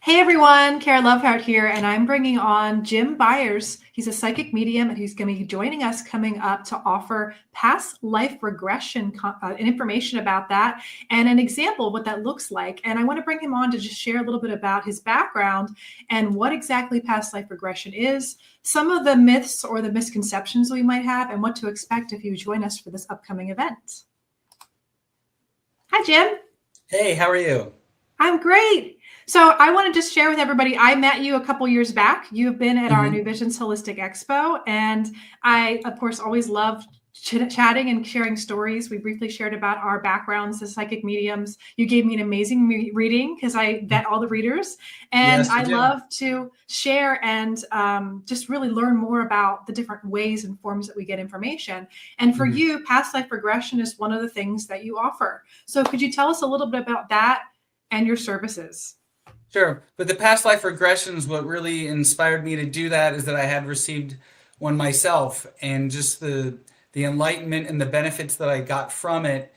Hey everyone, Kara Loveheart here, and I'm bringing on Jim Byers. He's a psychic medium, and he's going to be joining us coming up to offer past life regression and information about that and an example of what that looks like. And I want to bring him on to just share a little bit about his background and what exactly past life regression is, some of the myths or the misconceptions we might have, and what to expect if you join us for this upcoming event. Hi, Jim. Hey, how are you? I'm great. So I want to just share with everybody, I met you a couple years back. You've been at our hmm New Visions Holistic Expo. And I, of course, always love chatting and sharing stories. We briefly shared about our backgrounds as psychic mediums. You gave me an amazing reading because I vet all the readers. And Yes, I you do. love to share and just really learn more about the different ways and forms that we get information. And for hmm you, past life regression is one of the things that you offer. So could you tell us a little bit about that and your services? Sure. But the past life regressions, what really inspired me to do that is that I had received one myself, and just the enlightenment and the benefits that I got from it,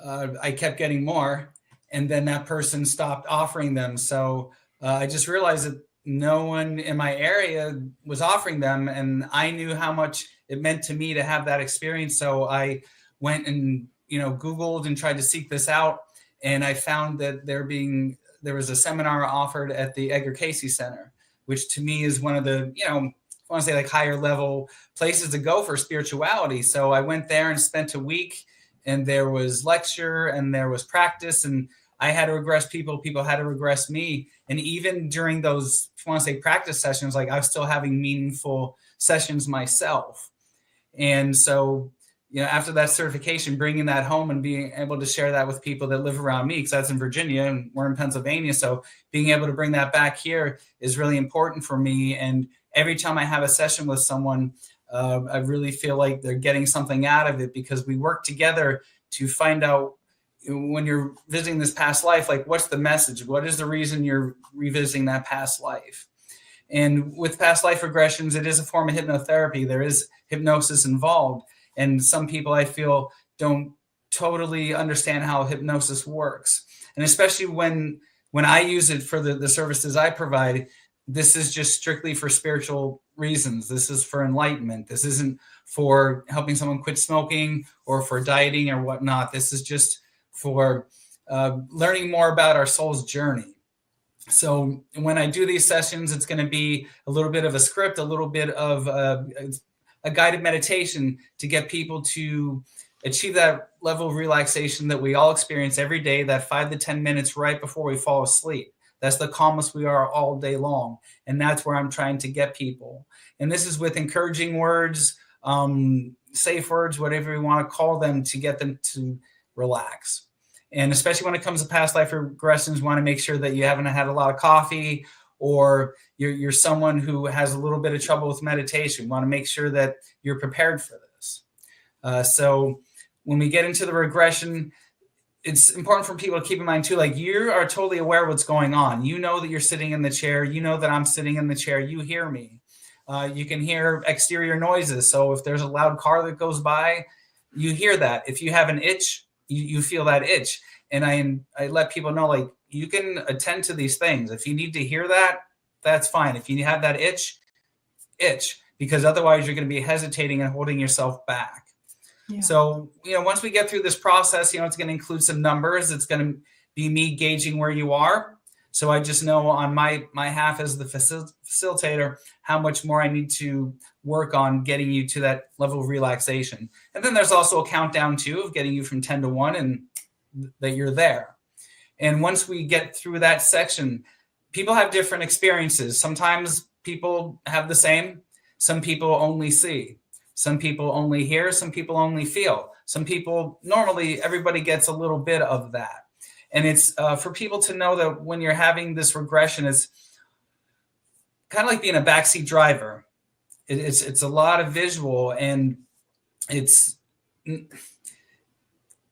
I kept getting more, and then that person stopped offering them. So I just realized that no one in my area was offering them, and I knew how much it meant to me to have that experience. So I went and Googled and tried to seek this out, and I found that there was a seminar offered at the Edgar Casey Center, which to me is one of the, I want to say like higher level places to go for spirituality. So I went there and spent a week, and there was lecture and there was practice, and I had to regress people. People had to regress me. And even during those, I want to say practice sessions, like I was still having meaningful sessions myself. And so, after that certification, bringing that home and being able to share that with people that live around me, because that's in Virginia and we're in Pennsylvania. So being able to bring that back here is really important for me. And every time I have a session with someone, I really feel like they're getting something out of it, because we work together to find out, when you're visiting this past life, like what's the message? What is the reason you're revisiting that past life? And with past life regressions, it is a form of hypnotherapy. There is hypnosis involved. And some people, I feel, don't totally understand how hypnosis works. And especially when I use it for the services I provide, this is just strictly for spiritual reasons. This is for enlightenment. This isn't for helping someone quit smoking or for dieting or whatnot. This is just for learning more about our soul's journey. So when I do these sessions, it's going to be a little bit of a script, a little bit of a guided meditation to get people to achieve that level of relaxation that we all experience every day, that 5 to 10 minutes right before we fall asleep. That's the calmest we are all day long. And that's where I'm trying to get people. And this is with encouraging words, safe words, whatever you want to call them, to get them to relax. And especially when it comes to past life regressions, want to make sure that you haven't had a lot of coffee, or you're someone who has a little bit of trouble with meditation. You want to make sure that you're prepared for this. So when we get into the regression, it's important for people to keep in mind too, like you are totally aware of what's going on. You know that you're sitting in the chair. You know that I'm sitting in the chair. You hear me. You can hear exterior noises. So if there's a loud car that goes by, you hear that. If you have an itch, you feel that itch. And I let people know, like, you can attend to these things. If you need to hear that, that's fine. If you have that itch, because otherwise you're going to be hesitating and holding yourself back. Yeah. So, once we get through this process, it's going to include some numbers. It's going to be me gauging where you are. So I just know on my half as the facilitator, how much more I need to work on getting you to that level of relaxation. And then there's also a countdown too, of getting you from 10 to 1 and that you're there. And once we get through that section, people have different experiences. Sometimes people have the same. Some people only see. Some people only hear. Some people only feel. Some people, normally everybody gets a little bit of that. And it's for people to know that when you're having this regression, it's kind of like being a backseat driver. It's a lot of visual, and there's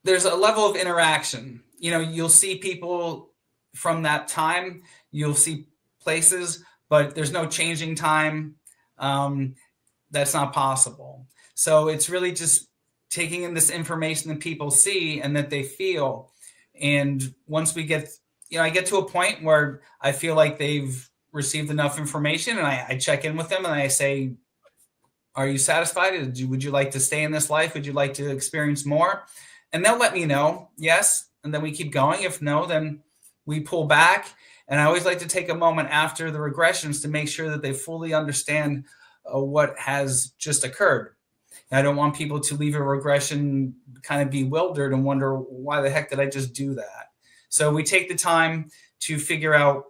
a level of interaction. You'll see people from that time, you'll see places, but there's no changing time. That's not possible. So it's really just taking in this information that people see and that they feel. And once we get, I get to a point where I feel like they've received enough information, and I check in with them and I say, are you satisfied? Would you like to stay in this life? Would you like to experience more? And they'll let me know, yes. And then we keep going. If no, then we pull back. And I always like to take a moment after the regressions to make sure that they fully understand what has just occurred. And I don't want people to leave a regression kind of bewildered and wonder, why the heck did I just do that? So we take the time to figure out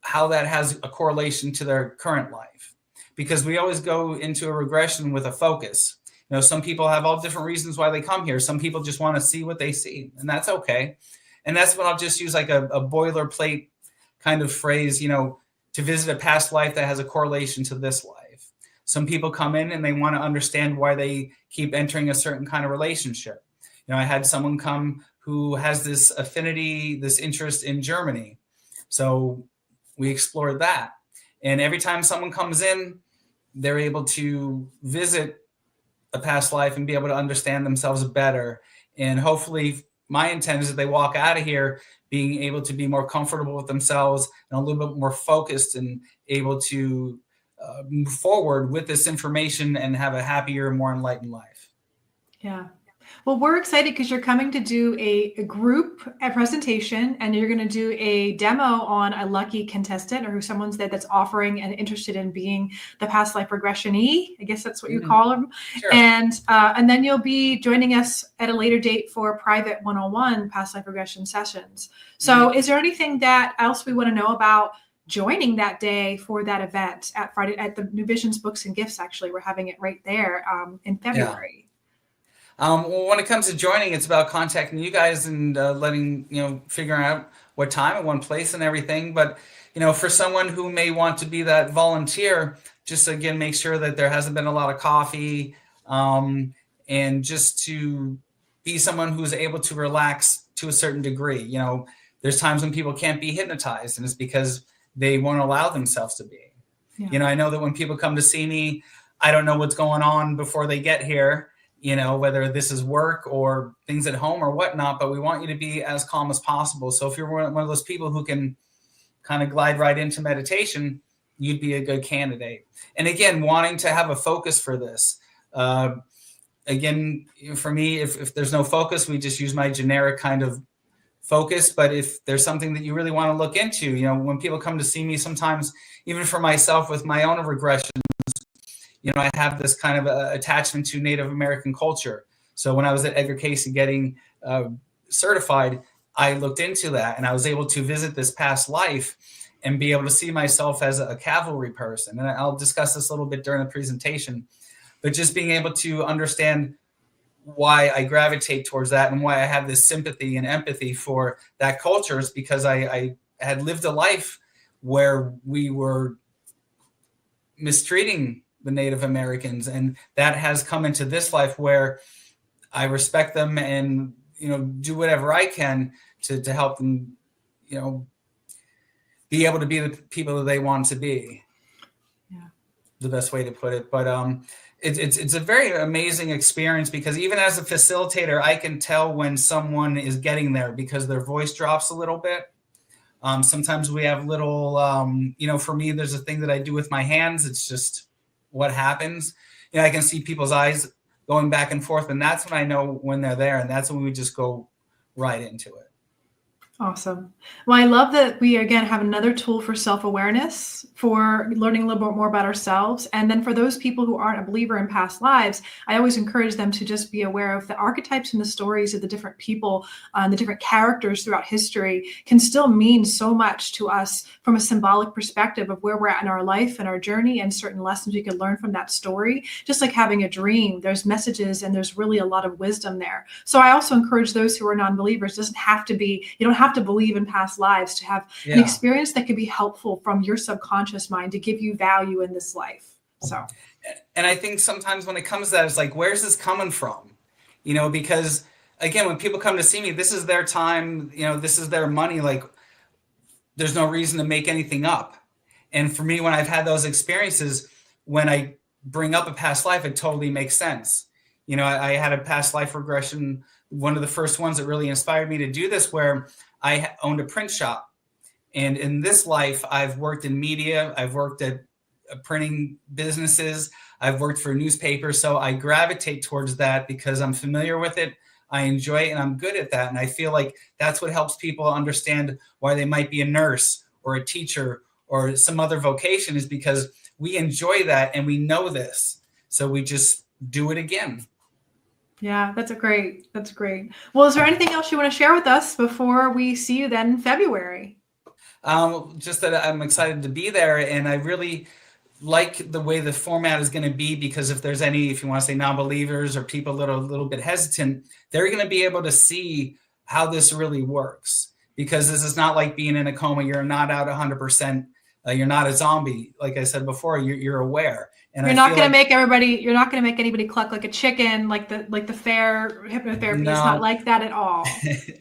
how that has a correlation to their current life, because we always go into a regression with a focus. Some people have all different reasons why they come here. Some people just want to see what they see, and that's okay. And that's when I'll just use like a boilerplate kind of phrase, to visit a past life that has a correlation to this life. Some people come in and they want to understand why they keep entering a certain kind of relationship. I had someone come who has this affinity, this interest in Germany. So we explored that. And every time someone comes in, they're able to visit a past life and be able to understand themselves better. And hopefully my intent is that they walk out of here being able to be more comfortable with themselves and a little bit more focused and able to move forward with this information and have a happier, more enlightened life. Yeah. Well, we're excited because you're coming to do a group presentation, and you're going to do a demo on a lucky contestant or who someone's that's offering and interested in being the past life regressionee. I guess that's what you call them. Sure. And then you'll be joining us at a later date for private one-on-one past life regression sessions. So is there anything that else we want to know about joining that day for that event at Friday at the New Visions Books and Gifts? Actually, we're having it right there in February. Well, when it comes to joining, it's about contacting you guys and figuring out what time and one place and everything. But, for someone who may want to be that volunteer, just again, make sure that there hasn't been a lot of coffee, and just to be someone who's able to relax to a certain degree. There's times when people can't be hypnotized, and it's because they won't allow themselves to be. Yeah. I know that when people come to see me, I don't know what's going on before they get here. Whether this is work or things at home or whatnot, but we want you to be as calm as possible. So if you're one of those people who can kind of glide right into meditation, you'd be a good candidate. And again, wanting to have a focus for this. Again, for me, if there's no focus, we just use my generic kind of focus. But if there's something that you really want to look into, when people come to see me, sometimes even for myself with my own regression, I have this kind of attachment to Native American culture. So when I was at Edgar Cayce getting certified, I looked into that, and I was able to visit this past life and be able to see myself as a cavalry person. And I'll discuss this a little bit during the presentation, but just being able to understand why I gravitate towards that and why I have this sympathy and empathy for that culture is because I had lived a life where we were mistreating the Native Americans, and that has come into this life where I respect them and do whatever I can to help them be able to be the people that they want to be. Yeah, the best way to put it. But it's a very amazing experience, because even as a facilitator, I can tell when someone is getting there because their voice drops a little bit. Sometimes we have little for me, there's a thing that I do with my hands. It's just what happens. I can see people's eyes going back and forth, and that's when I know when they're there, and that's when we just go right into it. Awesome. Well, I love that we, again, have another tool for self-awareness, for learning a little bit more about ourselves. And then for those people who aren't a believer in past lives, I always encourage them to just be aware of the archetypes and the stories of the different people, the different characters throughout history can still mean so much to us from a symbolic perspective of where we're at in our life and our journey, and certain lessons we can learn from that story. Just like having a dream, there's messages and there's really a lot of wisdom there. So I also encourage those who are non-believers, doesn't have to be, you don't have to believe in past lives to have an experience that could be helpful from your subconscious mind to give you value in this life. So, and I think sometimes when it comes to that, it's like, where's this coming from? Because again, when people come to see me, this is their time, this is their money. Like, there's no reason to make anything up. And for me, when I've had those experiences, when I bring up a past life, it totally makes sense. You know, I had a past life regression, one of the first ones that really inspired me to do this, where I owned a print shop. And in this life, I've worked in media, I've worked at printing businesses, I've worked for newspapers. So I gravitate towards that because I'm familiar with it. I enjoy it and I'm good at that. And I feel like that's what helps people understand why they might be a nurse or a teacher or some other vocation, is because we enjoy that and we know this. So we just do it again. Yeah, that's great. That's great. Well, is there anything else you want to share with us before we see you then in February? Just that I'm excited to be there, and I really like the way the format is going to be, because if there's any, if you want to say non-believers or people that are a little bit hesitant, they're going to be able to see how this really works, because this is not like being in a coma. You're not out 100%. You're not a zombie. Like I said before, you're aware. And you're not going to make everybody, you're not going to make anybody cluck like a chicken, like the fair hypnotherapy. No, it's not like that at all.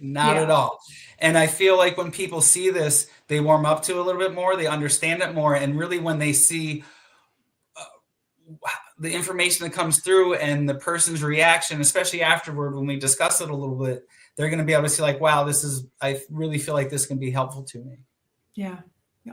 Not at all. And I feel like when people see this, they warm up to it a little bit more, they understand it more. And really when they see the information that comes through and the person's reaction, especially afterward, when we discuss it a little bit, they're going to be able to see like, wow, I really feel like this can be helpful to me. Yeah.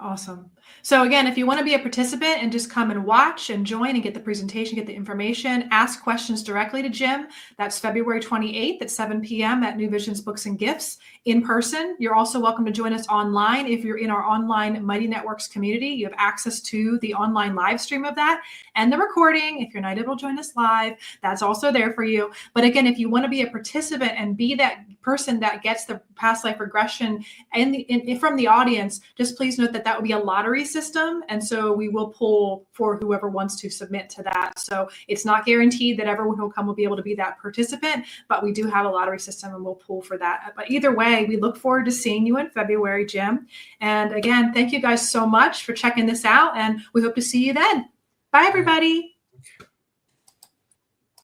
Awesome. So again, if you want to be a participant and just come and watch and join and get the presentation, get the information, ask questions directly to Jim. That's February 28th at 7 p.m. at New Visions Books and Gifts in person. You're also welcome to join us online. If you're in our online Mighty Networks community, you have access to the online live stream of that and the recording. If you're not able to join us live, that's also there for you. But again, if you want to be a participant and be that person that gets the past life regression and from the audience, just please note that that will be a lottery system. And so we will pull for whoever wants to submit to that. So it's not guaranteed that everyone who will come will be able to be that participant, but we do have a lottery system and we'll pull for that. But either way, we look forward to seeing you in February, Jim. And again, thank you guys so much for checking this out. And we hope to see you then. Bye, everybody.